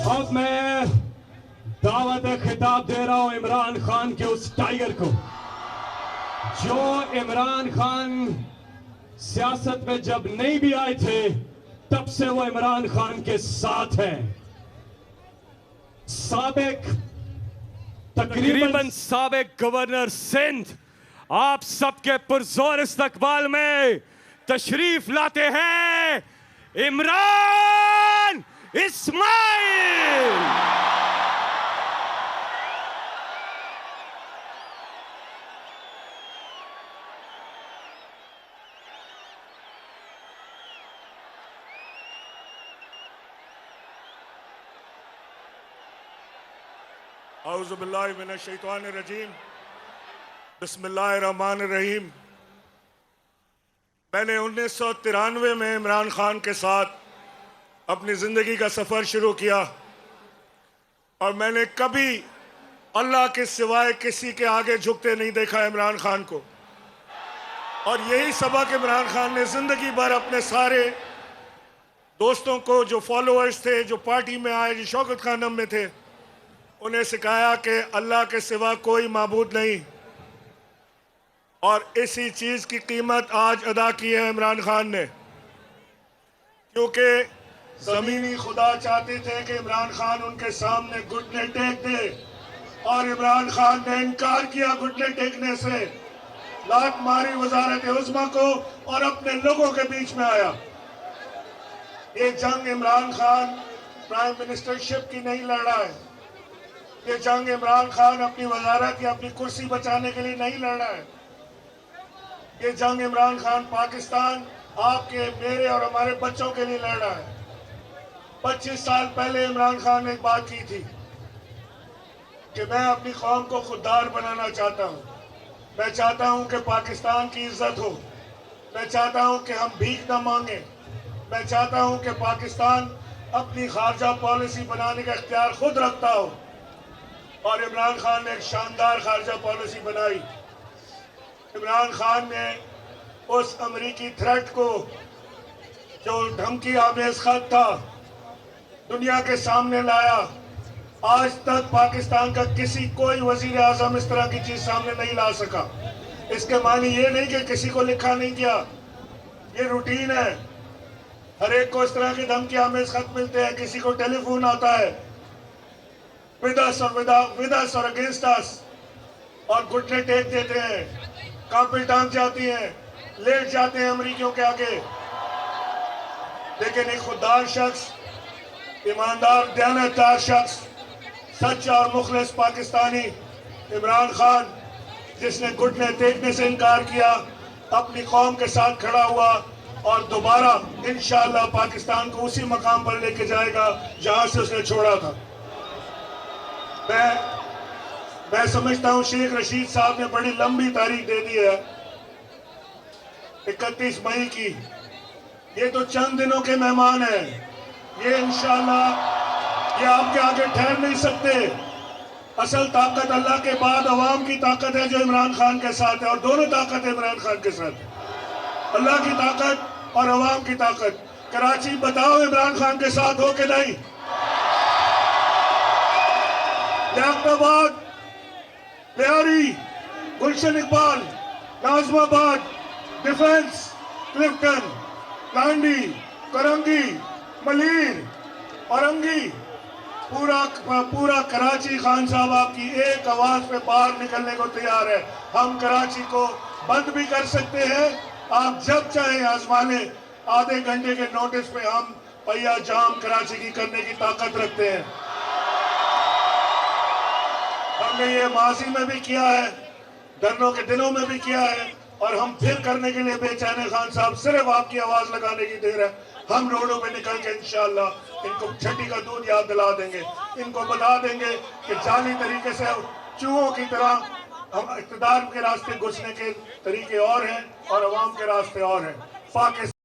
अब मैं दावत खिताब दे रहा हूं इमरान खान के उस टाइगर को जो इमरान खान सियासत में जब नहीं भी आए थे तब से वो इमरान खान के साथ हैं। तकरीबन साबिक गवर्नर सिंध आप सबके पुरजोर इस्तकबाल में तशरीफ लाते हैं इमरान इस्माइल। औज़ु बिल्लाहि मिनश शैतानिर रजीम, बिस्मिल्लाहिर रहमानिर रहीम। मैंने 1993 में इमरान खान के साथ अपनी ज़िंदगी का सफ़र शुरू किया और मैंने कभी अल्लाह के सिवाय किसी के आगे झुकते नहीं देखा इमरान खान को। और यही सबक इमरान खान ने ज़िंदगी भर अपने सारे दोस्तों को, जो फॉलोअर्स थे, जो पार्टी में आए, जो शौकत खानम में थे, उन्हें सिखाया कि अल्लाह के सिवा कोई माबूद नहीं। और इसी चीज़ की कीमत आज अदा की है इमरान खान ने, क्योंकि ज़मीनी खुदा चाहते थे कि इमरान खान उनके सामने घुटने टेक दे और इमरान खान ने इनकार किया घुटने टेकने से, लात मारी वजारत उज़्मा को और अपने लोगों के बीच में आया। ये जंग इमरान खान प्राइम मिनिस्टरशिप की नहीं लड़ रहा है, ये जंग इमरान खान अपनी वजारत या अपनी कुर्सी बचाने के लिए नहीं लड़ रहा है। ये जंग इमरान खान पाकिस्तान, आपके, मेरे और हमारे बच्चों के लिए लड़ रहा है। 25 साल पहले इमरान खान ने एक बात की थी कि मैं अपनी कौम को खुददार बनाना चाहता हूँ। मैं चाहता हूँ कि पाकिस्तान की इज्जत हो। मैं चाहता हूँ कि हम भीख न मांगे। मैं चाहता हूँ कि पाकिस्तान अपनी खारजा पॉलिसी बनाने का इख्तियार खुद रखता हो। और इमरान खान ने एक शानदार खारजा पॉलिसी बनाई। इमरान खान ने उस अमरीकी थ्रेट को, जो धमकी आमेज खत था, दुनिया के सामने लाया। आज तक पाकिस्तान का कोई वजीर आजम इस तरह की चीज सामने नहीं ला सका। इसके मानी ये नहीं कि किसी को लिखा नहीं किया, ये रूटीन है। हर एक को इस तरह की धमकी आमेज खत मिलते हैं। किसी को टेलीफोन आता है with us or against us, और घुटने टेक देते हैं, कांपी टांग जाती हैं, लेट जाते हैं अमरीकियों के आगे। लेकिन एक खुददार शख्स, ईमानदार, दयानतदार शख्स, सच्चा और मुखलिस पाकिस्तानी इमरान खान, जिसने घुटने टेकने से इनकार किया, अपनी कौम के साथ खड़ा हुआ और दोबारा इंशाअल्लाह पाकिस्तान को उसी मकाम पर लेके जाएगा जहां से उसने छोड़ा था। मैं समझता हूं शेख रशीद साहब ने बड़ी लंबी तारीख दे दी है, 31 मई की। ये तो चंद दिनों के मेहमान हैं। ये इंशाअल्लाह ये आपके आगे ठहर नहीं सकते। असल ताकत अल्लाह के बाद अवाम की ताकत है जो इमरान खान के साथ है, और दोनों ताकत है इमरान खान के साथ है, अल्लाह की ताकत और अवाम की ताकत। कराची बताओ इमरान खान के साथ हो कि नहीं? लियाकताबाद, लियारी, गुलशन इकबाल, नाज़िमाबाद, डिफेंस, क्लिफ्टन, लांडी, करंगी, मलीर, औरंगी, पूरा कराची खान साहब आपकी एक आवाज पे बाहर निकलने को तैयार है। हम कराची को बंद भी कर सकते हैं, आप जब चाहें आजमा लें। आधे घंटे के नोटिस पे हम पहिया जाम कराची की करने की ताकत रखते हैं। हमने ये माजी में भी किया है, धरनों के दिनों में भी किया है, और हम फिर करने के लिए बेचैन हैं। खान साहब, सिर्फ आपकी आवाज लगाने की देर है। हम रोडों पे निकल के इंशाअल्लाह इनको छठी का दूध याद दिला देंगे। इनको बता देंगे कि जाली तरीके से चूहों की तरह हम इक़्तिदार के रास्ते घुसने के तरीके और हैं और अवाम के रास्ते और हैं। पाकिस्तान